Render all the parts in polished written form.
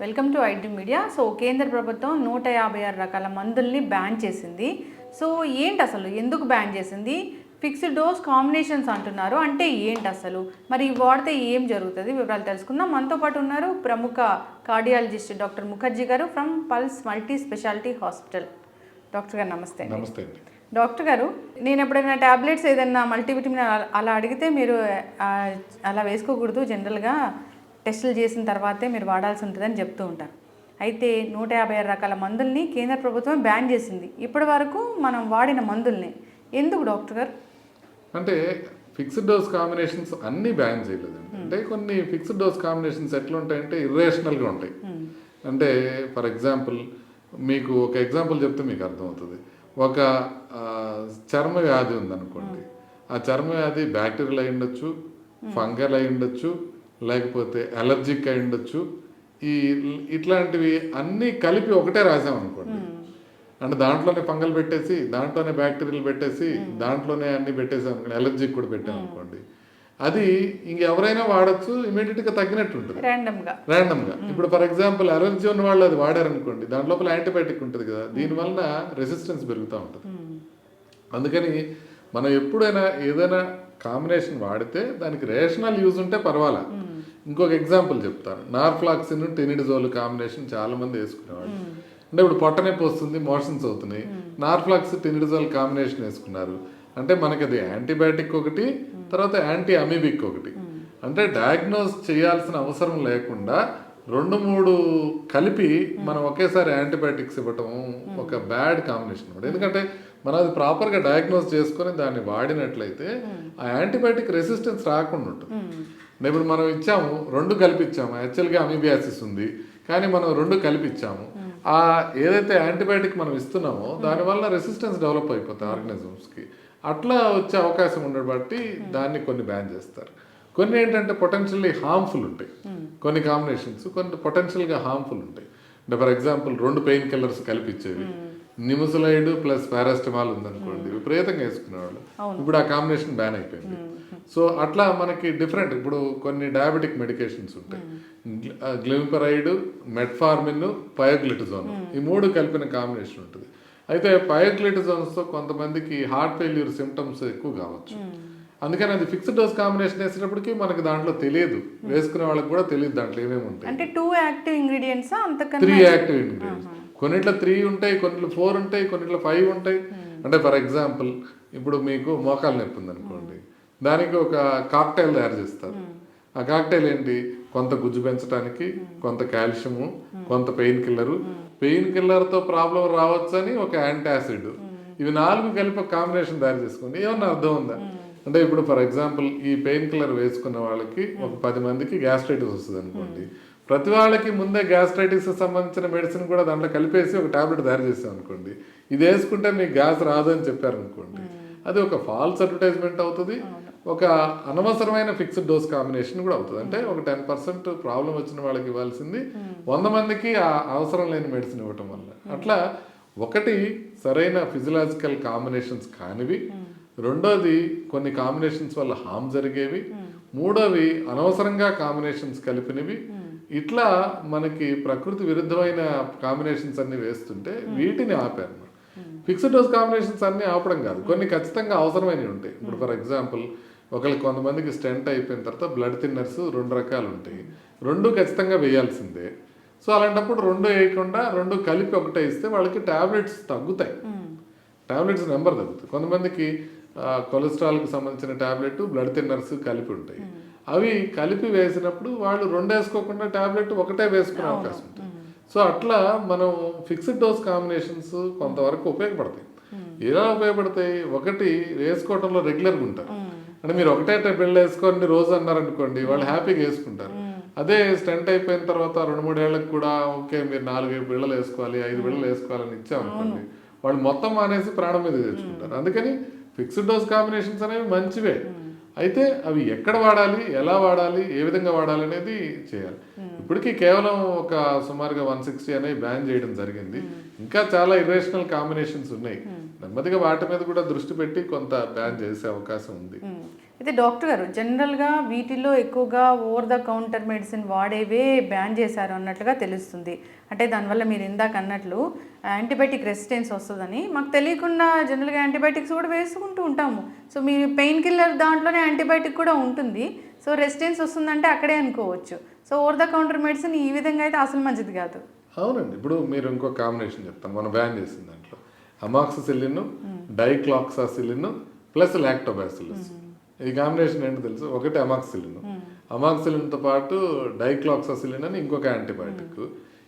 Welcome to IT media. So కేంద్ర ప్రభుత్వం 156 రకాల మందుల్ని బ్యాన్ చేసింది. సో ఏంటి అసలు, ఎందుకు బ్యాన్ చేసింది? ఫిక్స్డ్ డోస్ కాంబినేషన్స్ అంటున్నారు, అంటే ఏంటి అసలు, మరి వాడితే ఏం జరుగుతుంది, వివరాలు తెలుసుకుందాం. మనతో పాటు ఉన్నారు ప్రముఖ కార్డియాలజిస్ట్ డాక్టర్ ముఖర్జీ గారు from pulse multi speciality hospital. Doctor గారు నమస్తే. నమస్తే అండి. డాక్టర్ గారు, నేను ఎప్పుడైనా ట్యాబ్లెట్స్ ఏదైనా మల్టీవిటమిన్ అలా అడిగితే మీరు అలా వేసుకోకూడదు, జనరల్గా టెస్టులు చేసిన తర్వాతే మీరు వాడాల్సి ఉంటుందని చెప్తూ ఉంటారు. అయితే 156 రకాల మందుల్ని కేంద్ర ప్రభుత్వం బ్యాన్ చేసింది. ఇప్పటి వరకు మనం వాడిన మందుల్ని ఎందుకు డాక్టర్ గారు? అంటే ఫిక్స్డ్ డోస్ కాంబినేషన్స్ అన్నీ బ్యాన్ చేయలేదండి. అంటే కొన్ని ఫిక్స్డ్ డోస్ కాంబినేషన్స్ ఎట్లా ఉంటాయంటే ఇర్రేషనల్గా ఉంటాయి. అంటే ఫర్ ఎగ్జాంపుల్ మీకు ఒక ఎగ్జాంపుల్ చెప్తే మీకు అర్థమవుతుంది. ఒక చర్మ వ్యాధి ఉందనుకోండి, ఆ చర్మ వ్యాధి బ్యాక్టీరియల్ అయి ఉండొచ్చు, ఫంగల్ అయి ఉండొచ్చు, లేకపోతే అలర్జిక్ అయి ఉండొచ్చు. ఇట్లాంటివి అన్నీ కలిపి ఒకటే రాసామనుకోండి, అంటే దాంట్లోనే ఫంగల్ పెట్టేసి, దాంట్లోనే బ్యాక్టీరియల్ పెట్టేసి, దాంట్లోనే అన్ని పెట్టేసాం అనుకోండి, అలర్జిక్ కూడా పెట్టామనుకోండి, అది ఇంకెవరైనా వాడచ్చు, ఇమీడియట్గా తగ్గినట్టు ఉంటుంది ర్యాండమ్గా. ఇప్పుడు ఫర్ ఎగ్జాంపుల్ అలర్జీ ఉన్న వాళ్ళు అది వాడారనుకోండి, దాని లోపల యాంటీబయాటిక్ ఉంటుంది కదా, దీనివల్ల రెసిస్టెన్స్ పెరుగుతూ ఉంటుంది. అందుకని మనం ఎప్పుడైనా ఏదైనా కాంబినేషన్ వాడితే దానికి రేషనల్ యూజ్ ఉంటే పర్వాలా. ఇంకొక ఎగ్జాంపుల్ చెప్తాను. నార్ఫ్లాక్సిన్ టెనిడజోల్ కాంబినేషన్ చాలా మంది వేసుకునేవాళ్ళు. అంటే ఇప్పుడు పొట్ట నొప్పి వస్తుంది, మోషన్స్ అవుతున్నాయి, నార్ఫ్లాక్స్ టెనిడజోల్ కాంబినేషన్ వేసుకున్నారు అంటే మనకి అది యాంటీబయాటిక్ ఒకటి, తర్వాత యాంటీ అమీబిక్ ఒకటి. అంటే డయాగ్నోస్ చేయాల్సిన అవసరం లేకుండా 2-3 కలిపి మనం ఒకేసారి యాంటీబయాటిక్స్ ఇవ్వటం ఒక బ్యాడ్ కాంబినేషన్ అనమాట. ఎందుకంటే మనం అది ప్రాపర్గా డయాగ్నోస్ చేసుకొని దాన్ని వాడినట్లయితే ఆ యాంటీబయాటిక్ రెసిస్టెన్స్ రాకుండా ఉంటుంది. ఇప్పుడు మనం ఇచ్చాము, 2 కలిపి ఇచ్చాము, యాక్చువల్గా అమీబియాసిస్ ఉంది కానీ మనం 2 కలిపి ఇచ్చాము, ఆ ఏదైతే యాంటీబయాటిక్ మనం ఇస్తున్నామో దానివల్ల రెసిస్టెన్స్ డెవలప్ అయిపోతాయి ఆర్గనిజమ్స్కి. అట్లా వచ్చే అవకాశం ఉండడం బట్టి దాన్ని కొన్ని బ్యాన్ చేస్తారు. కొన్ని ఏంటంటే పొటెన్షియల్లీ హార్మ్ఫుల్ ఉంటాయి, కొన్ని కాంబినేషన్స్ కొన్ని పొటెన్షియల్గా హార్మ్ఫుల్ ఉంటాయి. అంటే ఫర్ ఎగ్జాంపుల్ 2 పెయిన్ కిల్లర్స్ కలిపిచ్చేవి, నిముసలైడ్ ప్లస్ పారాస్టమాల్ ఉందనుకోండి, విపరీతంగా వేసుకునేవాళ్ళు. ఇప్పుడు ఆ కాంబినేషన్ బ్యాన్ అయిపోయింది. సో అట్లా మనకి డిఫరెంట్, ఇప్పుడు కొన్ని డయాబెటిక్ మెడికేషన్స్ ఉంటాయి, గ్లిమిపరైడ్, మెట్ఫార్మిన్, పయోగ్లిటజోన్, ఈ 3 కలిపిన కాంబినేషన్ ఉంటుంది. అయితే పయోగ్లిటజోన్స్తో కొంతమందికి హార్ట్ ఫెయిల్యూర్ సిమ్టమ్స్ ఎక్కువ కావచ్చు. అందుకని అది ఫిక్స్డ్ డోస్ కాంబినేషన్ వేసేటప్పటికి మనకి దాంట్లో తెలియదు, వేసుకునే వాళ్ళకి కూడా తెలియదు దాంట్లో ఏమేమి ఉంటాయి. అంటే 2 యాక్టివ్ ఇంగ్రీడియంట్స్, 3 యాక్టివ్ ఇంగ్రీడియంట్స్. కొన్నిట్లో 3 ఉంటాయి, కొన్నిట్లో 4 ఉంటాయి, కొన్నిట్లో 5 ఉంటాయి. అంటే ఫర్ ఎగ్జాంపుల్ ఇప్పుడు మీకు మోకాలు నొప్పి ఉందనుకోండి, దానికి ఒక కాక్టైల్ తయారు చేస్తారు. ఆ కాక్టైల్ ఏంటి, కొంత గుజ్జు పెంచడానికి, కొంత కాల్షియము, కొంత పెయిన్ కిల్లరు, పెయిన్ కిల్లర్తో ప్రాబ్లం రావచ్చని ఒక యాంటాసిడ్, ఇవి 4 కలిపి ఒక కాంబినేషన్ తయారు చేసుకోండి. ఏమన్నా అర్థం ఉందా? అంటే ఇప్పుడు ఫర్ ఎగ్జాంపుల్ ఈ పెయిన్ కిల్లర్ వేసుకున్న వాళ్ళకి ఒక 10 మందికి గ్యాస్ట్రైటిస్ వస్తుంది అనుకోండి, ప్రతి వాళ్ళకి ముందే గ్యాస్ట్రైటిస్ సంబంధించిన మెడిసిన్ కూడా దాంట్లో కలిపేసి ఒక టాబ్లెట్ తయారు చేసాం అనుకోండి, ఇది వేసుకుంటే మీకు గ్యాస్ రాదు అని చెప్పారు అనుకోండి, అది ఒక ఫాల్స్ అడ్వర్టైజ్మెంట్ అవుతుంది, ఒక అనవసరమైన ఫిక్స్డ్ డోస్ కాంబినేషన్ కూడా అవుతుంది. అంటే ఒక 10% ప్రాబ్లం వచ్చిన వాళ్ళకి ఇవ్వాల్సింది 100 మందికి ఆ అవసరం లేని మెడిసిన్ ఇవ్వటం వల్ల. అట్లా ఒకటి సరైన ఫిజియలాజికల్ కాంబినేషన్స్ కానివి, రెండోది కొన్ని కాంబినేషన్స్ వల్ల హామ్ జరిగేవి, మూడోవి అనవసరంగా కాంబినేషన్స్ కలిపినవి. ఇట్లా మనకి ప్రకృతి విరుద్ధమైన కాంబినేషన్స్ అన్ని వేస్తుంటే వీటిని ఆపారు. ఫిక్స్డ్ డోస్ కాంబినేషన్స్ అన్ని ఆపడం కాదు, కొన్ని ఖచ్చితంగా అవసరమైనవి ఉంటాయి. ఇప్పుడు ఫర్ ఎగ్జాంపుల్ కొంతమందికి స్టెంట్ అయిపోయిన తర్వాత బ్లడ్ థిన్నర్స్ 2 రకాలు ఉంటాయి, 2 ఖచ్చితంగా వేయాల్సిందే. సో అలాంటప్పుడు 2 వేయకుండా 2 కలిపి ఒకటే ఇస్తే వాళ్ళకి టాబ్లెట్స్ తగ్గుతాయి, టాబ్లెట్స్ నెంబర్ తగ్గుతాయి. కొంతమందికి కొలెస్ట్రాల్కి సంబంధించిన టాబ్లెట్, బ్లడ్ థిన్నర్స్ కలిపి ఉంటాయి, అవి కలిపి వేసినప్పుడు వాళ్ళు 2 వేసుకోకుండా టాబ్లెట్ ఒకటే వేసుకునే అవకాశం ఉంటుంది. సో అట్లా మనం ఫిక్స్డ్ డోస్ కాంబినేషన్స్ కొంతవరకు ఉపయోగపడతాయి. ఎలా ఉపయోగపడతాయి? ఒకటి, వేసుకోవడంలో రెగ్యులర్గా ఉంటారు. అంటే మీరు ఒకటే బిళ్ళ వేసుకోండి రోజు అన్నారనుకోండి, వాళ్ళు హ్యాపీగా వేసుకుంటారు. అదే స్టెంట్ అయిపోయిన తర్వాత 2-3 ఏళ్ళకి కూడా ఓకే మీరు 4 బిళ్ళలు వేసుకోవాలి, 5 బిళ్ళలు వేసుకోవాలని ఇచ్చామనుకోండి, వాళ్ళు మొత్తం మానేసి ప్రాణం మీద తెచ్చుకుంటారు. అందుకని ఫిక్స్డ్ డోస్ కాంబినేషన్స్ అనేవి మంచివే, అయితే అవి ఎక్కడ వాడాలి, ఎలా వాడాలి, ఏ విధంగా వాడాలి అనేది చేయాలి. ఇప్పటికీ కేవలం ఒక సుమారుగా 160 అనేవి బ్యాన్ చేయడం జరిగింది. ఇంకా చాలా ఇర్రేషనల్ కాంబినేషన్స్ ఉన్నాయి, నెమ్మదిగా వాటి మీద కూడా దృష్టి పెట్టి కొంత బ్యాన్ చేసే అవకాశం ఉంది. అయితే డాక్టర్ గారు జనరల్గా వీటిలో ఎక్కువగా ఓవర్ ద కౌంటర్ మెడిసిన్ వాడేవే బ్యాన్ చేశారు అన్నట్లుగా తెలుస్తుంది. అంటే దానివల్ల మీరు ఇందాక అన్నట్లు యాంటీబయాటిక్ రెసిస్టెన్స్ వస్తుందని మాకు తెలియకుండా జనరల్గా యాంటీబయాటిక్స్ కూడా వేసుకుంటూ ఉంటాము. సో మీ పెయిన్ కిల్లర్ దాంట్లోనే యాంటీబయాటిక్ కూడా ఉంటుంది. సో రెసిస్టెన్స్ వస్తుందంటే అక్కడే అనుకోవచ్చు. So over the counter medicine ఈ విధంగా అయితే అసలు మంచిది కాదు. అవునండి. ఇప్పుడు మీరు ఇంకో కాంబినేషన్ చెప్తాను, మనం బ్యాన్ చేసిన దాంట్లో అమాక్సిసిలిన్, డైక్లాక్సాసిలిన్ ప్లస్ లాక్టోబాసిల్లస్. ఈ కాంబినేషన్ ఏంటో తెలుసు. ఒకటి అమాక్సిలిన్తో పాటు డైక్లాక్సాసిలిన్ అని ఇంకొక యాంటీబయాటిక్.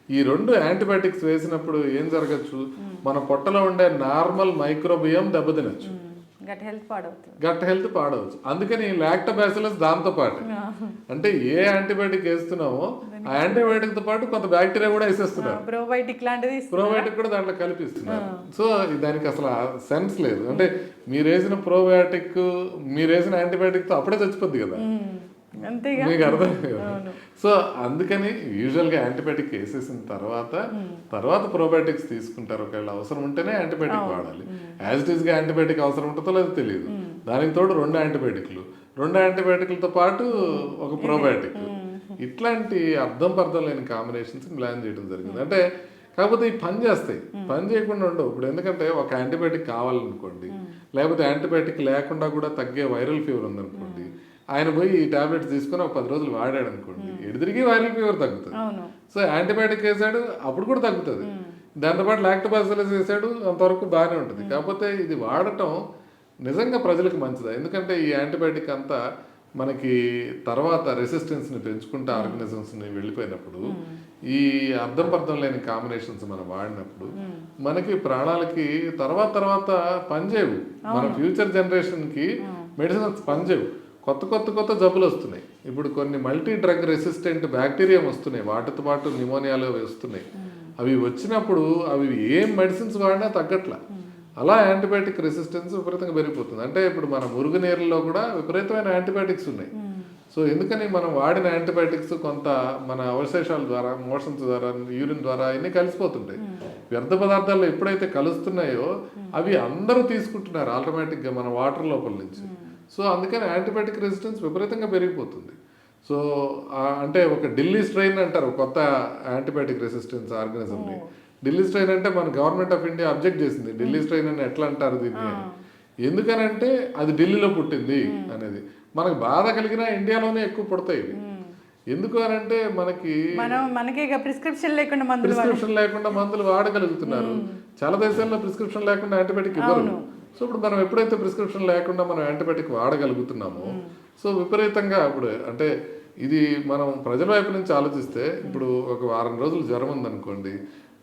ఈ రెండు యాంటీబయాటిక్స్ వేసినప్పుడు ఏం జరగచ్చు, మన పొట్టలో ఉండే నార్మల్ మైక్రోబియం దెబ్బతినచ్చు, గట్ హెల్త్ పాడవచ్చు. అందుకని లాక్టోబాసిల్లస్ దాంతో పాటు, అంటే ఏ యాంటీబయాటిక్ వేస్తున్నామో ఆ యాంటీబయాటిక్ తో పాటు కొంత బ్యాక్టీరియా కూడా వేసేస్తున్నారు, ప్రోబయాటిక్ కూడా దాంట్లో కల్పిస్తున్నారు. సో దానికి అసలు సెన్స్ లేదు. అంటే మీరు వేసిన ప్రోబయాటిక్, మీరు వేసిన యాంటీబయాటిక్ తో అప్పుడే చచ్చిపోద్ది కదా, మీకు అర్థం కదా. సో అందుకని యూజువల్గా యాంటీబయాటిక్ వేసేసిన తర్వాత ప్రోబయాటిక్స్ తీసుకుంటారు. ఒకవేళ అవసరం ఉంటేనే యాంటీబయాటిక్ వాడాలి. యాజ్ ఇట్ ఈస్గా యాంటీబయాటిక్ అవసరం ఉంటుందో లేదో తెలియదు. దానికి తోడు రెండు యాంటీబయాటిక్లతో పాటు ఒక ప్రోబయాటిక్, ఇట్లాంటి అర్థం పర్థం లేని కాంబినేషన్స్ ప్లాన్ చేయడం జరిగింది. అంటే కాకపోతే ఈ పని చేస్తాయి, పని చేయకుండా ఉండవు. ఇప్పుడు ఎందుకంటే ఒక యాంటీబయాటిక్ కావాలనుకోండి, లేకపోతే యాంటీబయాటిక్ లేకుండా కూడా తగ్గే వైరల్ ఫీవర్ ఉందనుకోండి, ఆయన పోయి ఈ టాబ్లెట్స్ తీసుకొని ఒక 10 రోజులు వాడాడు అనుకోండి, ఎడిదిరిగి వైరల్ ఫీవర్ తగ్గుతుంది. సో యాంటీబయాటిక్ వేసాడు, అప్పుడు కూడా తగ్గుతుంది. దాంతోపాటు లాక్టోబాసిల్లస్ వేసాడు, అంతవరకు బాగానే ఉంటుంది. కాకపోతే ఇది వాడటం నిజంగా ప్రజలకు మంచిదా? ఎందుకంటే ఈ యాంటీబయాటిక్ అంతా మనకి తర్వాత రెసిస్టెన్స్ని పెంచుకుంటే ఆర్గనిజమ్స్ని వెళ్ళిపోయినప్పుడు, ఈ అర్థం పర్థం లేని కాంబినేషన్స్ మనం వాడినప్పుడు మనకి ప్రాణాలకి తర్వాత పనిచేయవు. మన ఫ్యూచర్ జనరేషన్కి మెడిసిన్స్ పనిచేయవు. కొత్త జబ్బులు వస్తున్నాయి. ఇప్పుడు కొన్ని మల్టీ డ్రగ్ రెసిస్టెంట్ బ్యాక్టీరియా వస్తున్నాయి, వాటితో పాటు న్యూమోనియాలు వస్తున్నాయి. అవి వచ్చినప్పుడు అవి ఏం మెడిసిన్స్ వాడినా తగ్గట్లా. అలా యాంటీబయాటిక్ రెసిస్టెన్స్ విపరీతంగా పెరిగిపోతుంది. అంటే ఇప్పుడు మన మురుగునీరులో కూడా విపరీతమైన యాంటీబయాటిక్స్ ఉన్నాయి. సో ఎందుకని మనం వాడిన యాంటీబయాటిక్స్ కొంత మన అవశేషాల ద్వారా, మోషన్స్ ద్వారా, యూరిన్ ద్వారా అన్నీ కలిసిపోతుంటాయి. వ్యర్థ పదార్థాల్లో ఎప్పుడైతే కలుస్తున్నాయో అవి అందరూ తీసుకుంటున్నారు ఆటోమేటిక్గా మన వాటర్ లోపల నుంచి. సో అందుకని యాంటీబయాటిక్ రెసిస్టెన్స్ విపరీతంగా పెరిగిపోతుంది. సో అంటే ఒక ఢిల్లీ స్ట్రెయిన్ అంటారు కొత్త యాంటీబయాటిక్ రెసిస్టెన్స్ ఆర్గనిజంని. ఢిల్లీ స్ట్రెయిన్ అంటే మన గవర్నమెంట్ ఆఫ్ ఇండియా అబ్జెక్ట్ చేసింది. ఢిల్లీ స్ట్రెయిన్ అని ఎట్లా అంటారు దీన్ని, ఎందుకనంటే అది ఢిల్లీలో పుట్టింది అనేది. మనకు బాధ కలిగినా ఇండియాలోనే ఎక్కువ పుడతాయి ఇవి. ఎందుకు అని అంటే మనకి ప్రిస్క్రిప్షన్ లేకుండా మందులు వాడగలుగుతున్నారు. చాలా దేశాల్లో ప్రిస్క్రిప్షన్ లేకుండా యాంటీబయాటిక్ ఇవ్వరు. సో ఇప్పుడు మనం ఎప్పుడైతే ప్రిస్క్రిప్షన్ లేకుండా మనం యాంటీబయాటిక్ వాడగలుగుతున్నామో, సో విపరీతంగా ఇప్పుడు అంటే ఇది మనం ప్రజల వైపు నుంచి ఆలోచిస్తే, ఇప్పుడు ఒక వారం రోజులు జ్వరం ఉందనుకోండి,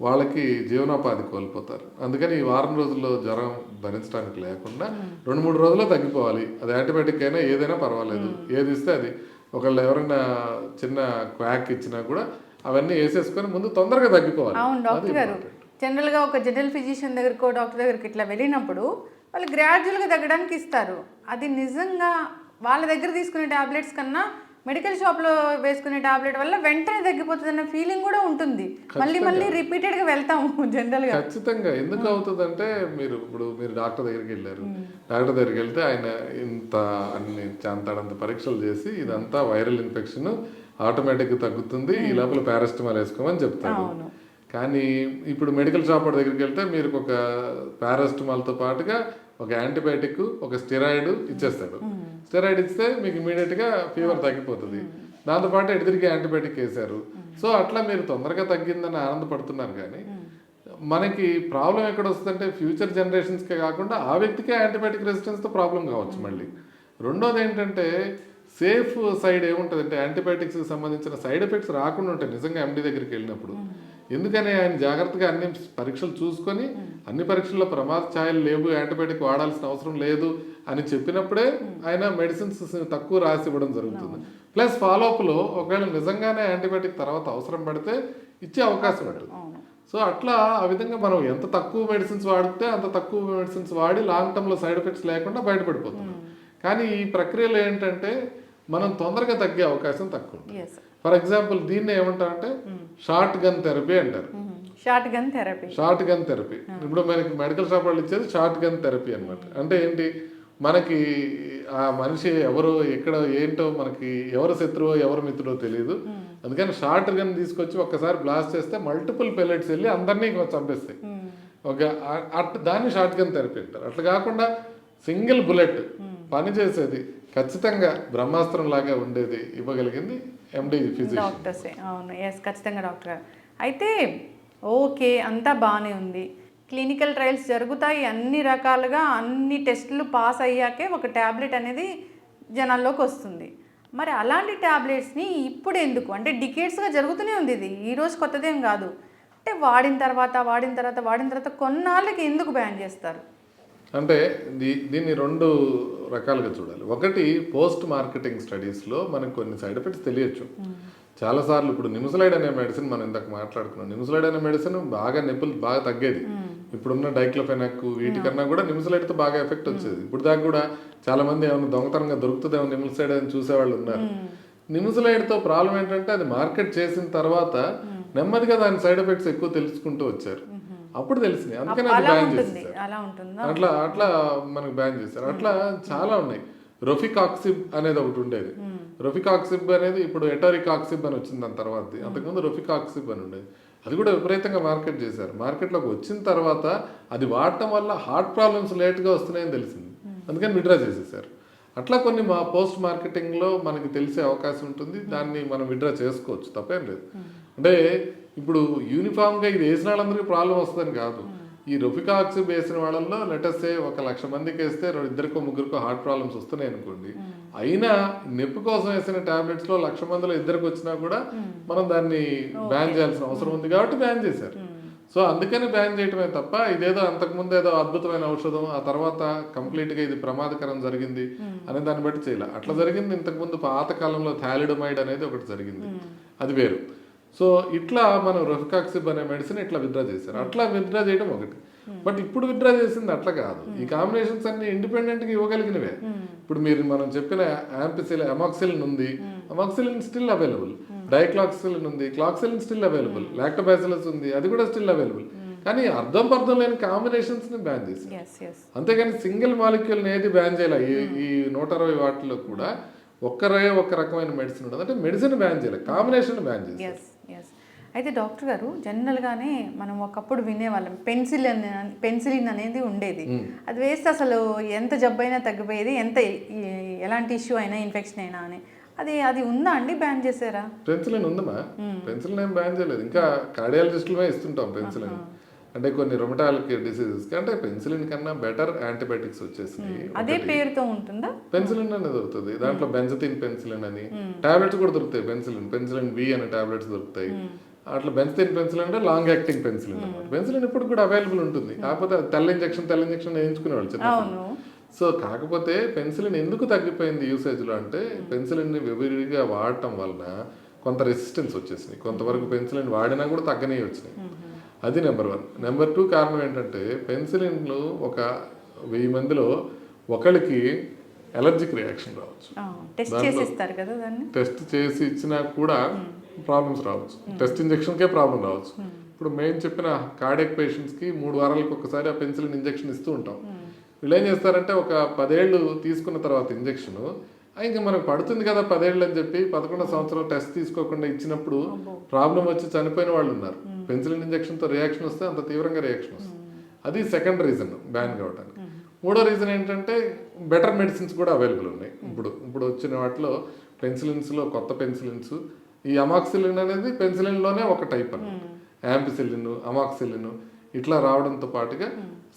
వాళ్ళకి జీవనోపాధి కోల్పోతారు. అందుకని ఈ వారం రోజుల్లో జ్వరం భరించడానికి లేకుండా 2-3 రోజుల్లో తగ్గిపోవాలి. అది యాంటీబయాటిక్ అయినా ఏదైనా పర్వాలేదు, ఏది ఇస్తే అది. ఒకళ్ళు ఎవరైనా చిన్న క్వాక్ ఇచ్చినా కూడా అవన్నీ వేసేసుకొని ముందు తొందరగా తగ్గిపోవాలి. అవును డాక్టర్ గారు, జనరల్గా ఒక జనరల్ ఫిజిషియన్ దగ్గరకో డాక్టర్ దగ్గరికి ఇట్లా వెళ్ళినప్పుడు వాళ్ళు గ్రాడ్యువల్గా తగ్గడానికి ఇస్తారు. అది నిజంగా వాళ్ళ దగ్గర తీసుకునే టాబ్లెట్స్ కన్నా మెడికల్ షాప్లో వేసుకునే టాబ్లెట్ వల్ల వెంటనే తగ్గిపోతుంది అన్న ఫీలింగ్ కూడా ఉంటుంది. మళ్ళీ రిపీటెడ్గా వెళ్తాము జనరల్గా. ఖచ్చితంగా. ఎందుకు అవుతుందంటే మీరు డాక్టర్ దగ్గరికి వెళ్ళారు, డాక్టర్ దగ్గరికి వెళ్తే ఆయన అన్ని అంత పరీక్షలు చేసి ఇదంతా వైరల్ ఇన్ఫెక్షన్ ఆటోమేటిక్గా తగ్గుతుంది, ఈ లోపల పారాసిటమాల్ వేసుకోమని చెప్తాడు. కానీ ఇప్పుడు మెడికల్ షాప్ దగ్గరికి వెళ్తే మీరు ఒక పారాసిటమాల్తో పాటుగా ఒక యాంటీబయాటిక్, ఒక స్టెరాయిడ్ ఇచ్చేస్తాడు. స్టెరాయిడ్ ఇస్తే మీకు ఇమీడియట్గా ఫీవర్ తగ్గిపోతుంది. దాంతోపాటు ఎడిదిరిగి యాంటీబయాటిక్ వేశారు. సో అట్లా మీరు తొందరగా తగ్గిందని ఆనందపడుతున్నారు. కానీ మనకి ప్రాబ్లం ఎక్కడ వస్తుందంటే ఫ్యూచర్ జనరేషన్స్కే కాకుండా ఆ వ్యక్తికే యాంటీబయాటిక్ రెసిస్టెన్స్తో ప్రాబ్లం కావచ్చు. మళ్ళీ రెండోది ఏంటంటే సేఫ్ సైడ్ ఏముంటుందంటే యాంటీబయాటిక్స్కి సంబంధించిన సైడ్ ఎఫెక్ట్స్ రాకుండా ఉంటాయి నిజంగా ఎండి దగ్గరికి వెళ్ళినప్పుడు. ఎందుకని ఆయన జాగ్రత్తగా అన్ని పరీక్షలు చూసుకొని అన్ని పరీక్షల్లో ప్రమాద ఛాయలు లేవు, యాంటీబయాటిక్ వాడాల్సిన అవసరం లేదు అని చెప్పినప్పుడే ఆయన మెడిసిన్స్ తక్కువ రాసి ఇవ్వడం జరుగుతుంది. ప్లస్ ఫాలోఅప్లో ఒకవేళ నిజంగానే యాంటీబయాటిక్ తర్వాత అవసరం పడితే ఇచ్చే అవకాశం ఉంటుంది. సో అట్లా ఆ విధంగా మనం ఎంత తక్కువ మెడిసిన్స్ వాడితే అంత తక్కువ మెడిసిన్స్ వాడి లాంగ్ టర్మ్లో సైడ్ ఎఫెక్ట్స్ లేకుండా బయటపడిపోతున్నాం. కానీ ఈ ప్రక్రియలో ఏంటంటే మనం తొందరగా తగ్గే అవకాశం తక్కువ ఉంటుంది. ఫర్ ఎగ్జాంపుల్ దీన్ని ఏమంటారంటే షార్ట్ గన్ థెరపీ అంటారు. షార్ట్ గన్ థెరపీ ఇప్పుడు మనకి మెడికల్ షాప్ వాళ్ళు ఇచ్చేది షార్ట్ గన్ థెరపీ అనమాట. అంటే ఏంటి, మనకి ఆ మనిషి ఎవరో ఎక్కడ ఏంటో మనకి ఎవరు శత్రువో ఎవరు మిత్రుడో తెలియదు. అందుకని షార్ట్ గన్ తీసుకొచ్చి ఒక్కసారి బ్లాస్ట్ చేస్తే మల్టిపుల్ పెల్లెట్స్ వెళ్ళి అందరినీ చంపేస్తాయి. ఒక దాన్ని షార్ట్ గన్ థెరపీ అంటారు. అట్లా కాకుండా సింగిల్ బుల్లెట్ పనిచేసేది ఖచ్చితంగా బ్రహ్మాస్త్రం లాగా ఉండేది ఇవ్వగలిగింది ఎండి ఫిజిషియన్. డాక్టర్సే. అవును, ఎస్, ఖచ్చితంగా డాక్టర్ గారు. అయితే ఓకే, అంతా బాగానే ఉంది, క్లినికల్ ట్రయల్స్ జరుగుతాయి, అన్ని రకాలుగా అన్ని టెస్టులు పాస్ అయ్యాకే ఒక ట్యాబ్లెట్ అనేది జనాల్లోకి వస్తుంది. మరి అలాంటి ట్యాబ్లెట్స్ని ఇప్పుడు ఎందుకు, అంటే డికేట్స్గా జరుగుతూనే ఉంది, ఇది ఈరోజు కొత్తదేం కాదు, అంటే వాడిన తర్వాత కొన్నాళ్ళకి ఎందుకు బ్యాన్ చేస్తారు? అంటే దీన్ని రెండు రకాలుగా చూడాలి. ఒకటి, పోస్ట్ మార్కెటింగ్ స్టడీస్లో మనకు కొన్ని సైడ్ ఎఫెక్ట్స్ తెలియచ్చు. చాలాసార్లు ఇప్పుడు నిమ్స్లైడ్ అనే మెడిసిన్ మనం ఇందాక మాట్లాడుకున్నాం. నిమ్స్లైడ్ అనే మెడిసిన్ బాగా నొప్పులు బాగా తగ్గేది. ఇప్పుడున్న డైక్లోఫెనాక్ వీటికన్నా కూడా నిమ్స్లైడ్తో బాగా ఎఫెక్ట్ వచ్చేది. ఇప్పుడు దాకా కూడా చాలా మంది ఏమైనా దొంగతనంగా దొరుకుతుందేమో నిమ్స్లైడ్ అని చూసేవాళ్ళు ఉన్నారు. నిమ్స్లైడ్తో ప్రాబ్లం ఏంటంటే అది మార్కెట్ చేసిన తర్వాత నెమ్మదిగా దాని సైడ్ ఎఫెక్ట్స్ ఎక్కువ తెలుసుకుంటూ వచ్చారు. అప్పుడు తెలిసింది, అందుకని అది బ్యాన్ చేసేసారు. అట్లా మనకు బ్యాన్ చేశారు. అట్లా చాలా ఉన్నాయి. రొఫికాక్సిబ్ అనేది ఒకటి ఉండేది. రొఫికాక్సిబ్ అనేది ఇప్పుడు ఎటోరికాక్సిబ్ అని వచ్చింది దాని తర్వాత. అంతకుముందు రొఫికాక్సిబ్ అని ఉండేది. అది కూడా విపరీతంగా మార్కెట్ చేశారు. మార్కెట్లోకి వచ్చిన తర్వాత అది వాడటం వల్ల హార్ట్ ప్రాబ్లమ్స్ లేట్గా వస్తున్నాయని తెలిసింది, అందుకని విడ్రా చేసేసారు. అట్లా కొన్ని పోస్ట్ మార్కెటింగ్లో మనకి తెలిసే అవకాశం ఉంటుంది. దాన్ని మనం విడ్రా చేసుకోవచ్చు, తప్పేం లేదు. అంటే ఇప్పుడు యూనిఫామ్గా ఇది వేసిన వాళ్ళందరికీ ప్రాబ్లం వస్తుందని కాదు. ఈ రొఫికాక్సిబ్ వేసిన వాళ్ళల్లో లెటర్సే 1,00,000 మందికి వేస్తే 2-3 ముగ్గురికో హార్ట్ ప్రాబ్లమ్స్ వస్తున్నాయి అనుకోండి. అయినా నొప్పి కోసం వేసిన టాబ్లెట్స్లో 1,00,000 మందిలో 2 వచ్చినా కూడా మనం దాన్ని బ్యాన్ చేయాల్సిన అవసరం ఉంది కాబట్టి బ్యాన్ చేశారు. సో అందుకని బ్యాన్ చేయటమే తప్ప ఇదేదో అంతకుముందు ఏదో అద్భుతమైన ఔషధం ఆ తర్వాత కంప్లీట్గా ఇది ప్రమాదకరం జరిగింది అనే దాన్ని బట్టి చేయాలి. అట్లా జరిగింది ఇంతకుముందు పాత కాలంలో థాలిడమైడ్ అనేది ఒకటి జరిగింది, అది వేరు. సో ఇట్లా మనం రొఫికాక్సిబ్ అనే మెడిసిన్ ఇట్లా విత్డ్రా చేశారు. అట్లా విత్డ్రా చేయడం ఒకటి. బట్ ఇప్పుడు విత్డ్రా చేసింది అట్లా కాదు. ఈ కాంబినేషన్స్ అన్ని ఇండిపెండెంట్గా ఇవ్వగలిగినవే. ఇప్పుడు మనం చెప్పిన అమాక్సిలిన్ ఉంది, అమాక్సిలిన్ స్టిల్ అవైలబుల్. డైక్లాక్సిలిన్ ఉంది, క్లాక్సిలిన్ స్టిల్ అవైలబుల్. లాక్టోబాసిలస్ ఉంది, అది కూడా స్టిల్ అవైలబుల్. కానీ అర్థం పర్థం లేని కాంబినేషన్స్ ని బ్యాన్ చేశారు. అంతేగాని సింగిల్ మాలిక్యూల్ ఏది బ్యాన్ చేయాలి. ఈ 160 వాటిలో కూడా ఒక్క రకమైన మెడిసిన్ ఉండదు. అంటే మెడిసిన్ బ్యాన్ చేయాలి, కాంబినేషన్ బ్యాన్ చేయాలి. అయితే డాక్టర్ గారు, జనరల్గానే మనం ఒకప్పుడు వినేవాళ్ళం పెన్సిలిన్ అనేది ఉండేది. అది వేస్తే అసలు ఎంత జబ్బైనా తగ్గిపోయేది, ఎలాంటి ఇష్యూ అయినా ఇన్ఫెక్షన్ అయినా అని. అది ఉందా అండి, బ్యాన్ చేశారా? పెన్సిలిన్ ఉందమ్మా, పెన్సిలిన్ ఏం బ్యాన్ చేయలేదు. ఇంకా కార్డియాలజిస్టులమే ఇస్తుంటాం పెన్సిలిన్. అంటే కొన్ని రొమటాలిక్ డిసీజెస్కి అంటే పెన్సిలిన్ కన్నా బెటర్ యాంటీబయాటిక్స్ వచ్చేసినాయి. అదే పేరుతో ఉంటుందా? పెన్సిలిన్ అనేది దొరుకుతుంది. దాంట్లో బెంజథిన్ పెన్సిలిన్ అని టాబ్లెట్స్ కూడా దొరుకుతాయి. పెన్సిలిన్ బి అనే టాబ్లెట్స్ దొరుకుతాయి. అట్లా బెంజథిన్ పెన్సిలిన్ అంటే లాంగ్ యాక్టింగ్ పెన్సిలిన్ అన్నమాట. పెన్సిలిన్ ఇప్పుడు కూడా అవైలబుల్ ఉంటుంది. కాకపోతే తెల్ల ఇంజెక్షన్ వేయించుకునేవాళ్ళు చిన్న. సో కాకపోతే పెన్సిలిన్ ఎందుకు తగ్గిపోయింది యూసేజ్లో అంటే పెన్సిలిన్ని విరివిగా వాడటం వలన కొంత రెసిస్టెన్స్ వచ్చేసినాయి. కొంతవరకు పెన్సిలిన్ వాడినా కూడా తగ్గనే వచ్చినాయి. అది నెంబర్ 1. నెంబర్ 2 కారణం ఏంటంటే పెన్సిలిన్లు ఒక 1000 మందిలో ఒకరికి ఎలర్జిక్ రియాక్షన్ రావచ్చు. టెస్ట్ చేసి ఇచ్చినా కూడా ప్రాబ్లమ్స్ రావచ్చు. టెస్ట్ ఇంజెక్షన్కే ప్రాబ్లం రావచ్చు. ఇప్పుడు మేము చెప్పిన కార్డియాక్ పేషెంట్స్కి 3 వారాలకు ఒకసారి ఆ పెన్సిలిన్ ఇంజెక్షన్ ఇస్తూ ఉంటాం. వీళ్ళు ఏం చేస్తారంటే ఒక 10 ఏళ్ళు తీసుకున్న తర్వాత ఇంజెక్షన్ ఇంకా మనకు పడుతుంది కదా 10 ఏళ్ళు అని చెప్పి 11వ సంవత్సరం టెస్ట్ తీసుకోకుండా ఇచ్చినప్పుడు ప్రాబ్లం వచ్చి చనిపోయిన వాళ్ళు ఉన్నారు. పెన్సిలిన్ ఇంజెక్షన్తో రియాక్షన్ వస్తే అంత తీవ్రంగా రియాక్షన్ వస్తుంది. అది సెకండ్ రీజన్ బ్యాన్ కావడానికి. 3వ రీజన్ ఏంటంటే బెటర్ మెడిసిన్స్ కూడా అవైలబుల్ ఉన్నాయి. ఇప్పుడు వచ్చిన వాటిలో పెన్సిలిన్స్లో కొత్త పెన్సిలిన్స్, ఈ అమాక్సిలిన్ అనేది పెన్సిలిన్లోనే ఒక టైప్ అన్నమాట. యాంపిసిలిన్, అమాక్సిలిన్ ఇట్లా రావడంతో పాటుగా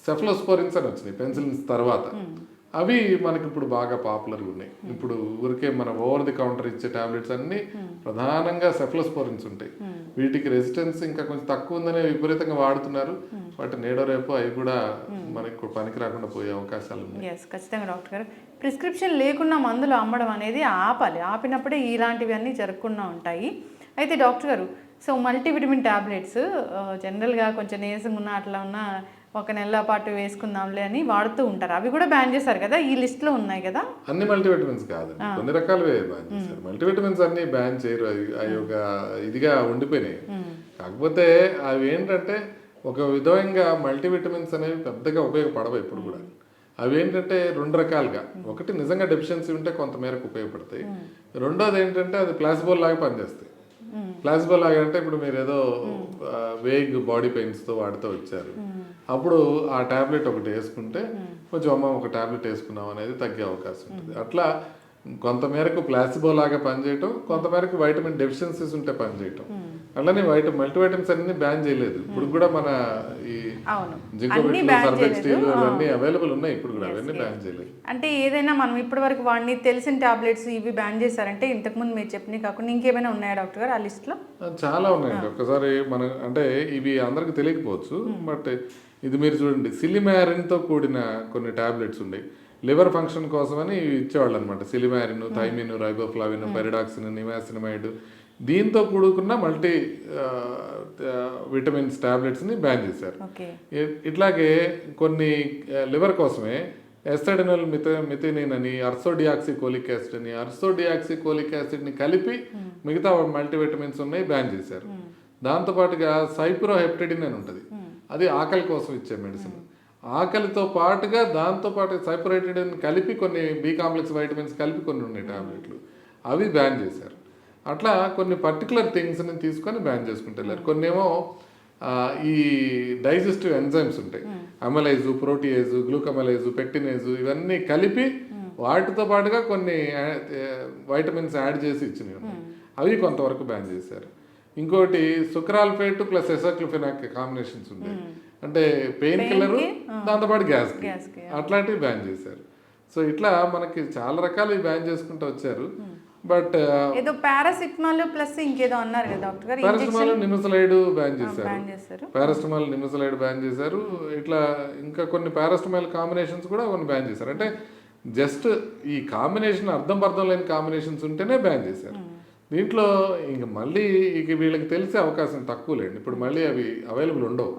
సెఫ్లోస్పోరిన్స్ అని వచ్చినాయి పెన్సిలిన్స్ తర్వాత. అవి మనకి ఇప్పుడు బాగా పాపులర్గా ఉన్నాయి. ఇప్పుడు ఊరికే మన ఓవర్ ది కౌంటర్ ఇచ్చే టాబ్లెట్స్ అన్ని ప్రధానంగా సెఫ్లోస్పోరిన్స్ ఉంటాయి. వీటికి రెసిస్టెన్స్ ఇంకా కొంచెం తక్కువ ఉందనే విపరీతంగా వాడుతున్నారు. బట్ నేడో రేపు అవి కూడా మనకి పనికి రాకుండా పోయే అవకాశాలు ఉన్నాయి. ఖచ్చితంగా డాక్టర్ గారు, ప్రిస్క్రిప్షన్ లేకుండా మందులు అమ్మడం అనేది ఆపాలి. ఆపినప్పుడే ఇలాంటివి అన్నీ జరగకుండా ఉంటాయి. అయితే డాక్టర్ గారు, సో మల్టీవిటమిన్ టాబ్లెట్స్ జనరల్గా కొంచెం నీరసంగా ఉన్న అట్లా ఉన్న 1 నెల పాటు వేసుకుందాంలే అని వాడుతూ ఉంటారు. అవి కూడా బ్యాన్ చేశారు కదా, ఈ లిస్ట్ లో ఉన్నాయి కదా. అన్ని మల్టీవిటమిన్స్ కాదు, కొన్ని రకాలవే బ్యాన్ చేశారు. మల్టీవిటమిన్స్ అన్ని బ్యాన్ చేయరు, అవి ఒక ఇదిగా ఉండిపోయినాయి. కాకపోతే అవి ఏంటంటే ఒక విధంగా మల్టీవిటమిన్స్ అనేవి పెద్దగా ఉపయోగపడవు ఇప్పుడు కూడా. అవి ఏంటంటే రెండు రకాలుగా, ఒకటి నిజంగా డెఫిషియన్సీ ఉంటే కొంత మేరకు ఉపయోగపడతాయి, రెండోది ఏంటంటే అది ప్లాసిబో లాగా పనిచేస్తాయి. ప్లాసిబో లాగా అంటే ఇప్పుడు మీరు ఏదో వేగ్ బాడీ పెయిన్స్తో వాడుతూ వచ్చారు, అప్పుడు ఆ టాబ్లెట్ ఒకటి వేసుకుంటే కొంచెం అమ్మ ఒక టాబ్లెట్ వేసుకున్నాం అనేది తగ్గే అవకాశం ఉంటుంది. అట్లా కొంతమేరకు ప్లాసిబో లాగా పనిచేయటం, కొంతమేరకు వైటమిన్ డెఫిషియన్సీస్ ఉంటే పనిచేయటం. అలానే మల్టీవైటమిన్స్ అన్ని బ్యాన్ చేయలేదు, ఇప్పుడు కూడా మన ఈ జింకోబిట్లు, సర్బెక్స్టీలు అవన్నీ అవైలబుల్ ఉన్నాయి ఇప్పుడు కూడా, అవన్నీ బ్యాన్ చేయలేదు. అంటే ఏదైనా మనం ఇప్పటి వరకు వాడిని తెలిసిన టాబ్లెట్స్ ఇవి బ్యాన్ చేశారంటే ఇంతకుముందు మీరు చెప్పినవి కాకుండా ఇంకేమైనా ఉన్నాయా డాక్టర్ గారు ఆ లిస్ట్లో? చాలా ఉన్నాయండి. ఒకసారి మన అంటే ఇవి అందరికి తెలియకపోవచ్చు, బట్ ఇది మీరు చూడండి, సిలిమారిన్తో కూడిన కొన్ని టాబ్లెట్స్ ఉన్నాయి లివర్ ఫంక్షన్ కోసమని ఇచ్చేవాళ్ళు అనమాట. సిలిమారిన్, థైమిన్, రైబోఫ్లావిన్, పెరిడాక్సిన్, నిమాసినమైడ్, దీంతో కూడుకున్న మల్టీ విటమిన్స్ టాబ్లెట్స్ని బ్యాన్ చేశారు. ఇట్లాగే కొన్ని లివర్ కోసమే ఎస్టడినల్ మిథినిన్ అని, అర్సోడియాక్సికోలిక్ యాసిడ్ అని, అర్సోడియాక్సికోలిక్ యాసిడ్ని కలిపి మిగతా మల్టీవిటమిన్స్ ఉన్నాయి బ్యాన్ చేశారు. దాంతోపాటుగా సైప్రోహెప్టిడిన్ అని ఉంటుంది, అది ఆకలి కోసం ఇచ్చే మెడిసిన్. ఆకలితో పాటుగా దాంతోపాటు సైప్రోహెప్టిడిన్ కలిపి కొన్ని బి కాంప్లెక్స్ వైటమిన్స్ కలిపి కొన్ని ఉన్నాయి టాబ్లెట్లు, అవి బ్యాన్ చేశారు. అట్లా కొన్ని పర్టికులర్ థింగ్స్ని తీసుకొని బ్యాన్ చేసుకుంటూ వెళ్ళారు. కొన్ని ఏమో ఈ డైజెస్టివ్ ఎంజైమ్స్ ఉంటాయి, అమైలైజు, ప్రోటీయేజు, గ్లూకమైలైజు, పెక్టినేజు, ఇవన్నీ కలిపి వాటితో పాటుగా కొన్ని వైటమిన్స్ యాడ్ చేసి ఇచ్చినవి, అవి కొంతవరకు బ్యాన్ చేశారు. ఇంకోటి సుక్రాల్ఫేట్ ప్లస్ ఎసక్లోఫెనాక్ కాంబినేషన్స్ ఉంటాయి, అంటే పెయిన్ కిల్లర్ దాంతోపాటు గ్యాస్, అట్లాంటివి బ్యాన్ చేశారు. సో ఇట్లా మనకి చాలా రకాలు బ్యాన్ చేసుకుంటూ వచ్చారు. బట్ ఏదో పారాసిటమాల్ ప్లస్ ఇంకేదో అన్నారు కదా డాక్టర్ గారు, పారాసిటమాల్, నిమిసలైడ్ బ్యాన్ చేశారు. పారాసిటమాల్, నిమిసలైడ్ బ్యాన్ చేశారు. ఇట్లా ఇంకా కొన్ని పారాసిటమాల్ కాంబినేషన్స్ కూడా కొన్ని బ్యాన్ చేశారు. అంటే జస్ట్ ఈ కాంబినేషన్ అర్థం లేని కాంబినేషన్స్ ఉంటేనే బ్యాన్ చేశారు. దీంట్లో ఇంక మళ్ళీ ఇక వీళ్ళకి తెలిసే అవకాశం తక్కువ లేండి, ఇప్పుడు మళ్ళీ అవి అవైలబుల్ ఉండవు.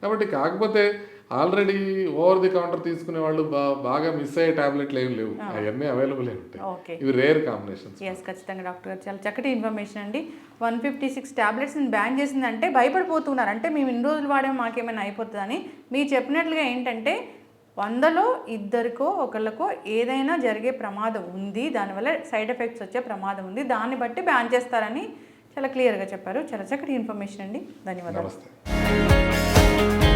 కాబట్టి కాకపోతే ఆల్రెడీ ఓవర్ ది కౌంటర్ తీసుకునే వాళ్ళు బాగా మిస్ అయ్యే టాబ్లెట్లు ఏం లేవు, అవన్నీ అవైలబుల్ ఉంటాయి. ఇవి రేర్ కాంబినేషన్స్. ఖచ్చితంగా డాక్టర్ గారు చాలా చక్కటి ఇన్ఫర్మేషన్ అండి. 156 టాబ్లెట్స్ని బ్యాన్ చేసిందంటే భయపడిపోతున్నారు, అంటే మేము ఇన్ని రోజులు వాడాము మాకేమైనా అయిపోతుందని. మీరు చెప్పినట్లుగా ఏంటంటే 100లో ఇద్దరికో ఒకళ్ళకో ఏదైనా జరిగే ప్రమాదం ఉంది, దానివల్ల సైడ్ ఎఫెక్ట్స్ వచ్చే ప్రమాదం ఉంది, దాన్ని బట్టి బ్యాన్ చేస్తారని చాలా క్లియర్గా చెప్పారు. చాలా చక్కటి ఇన్ఫర్మేషన్ అండి, ధన్యవాదాలు. నమస్తే.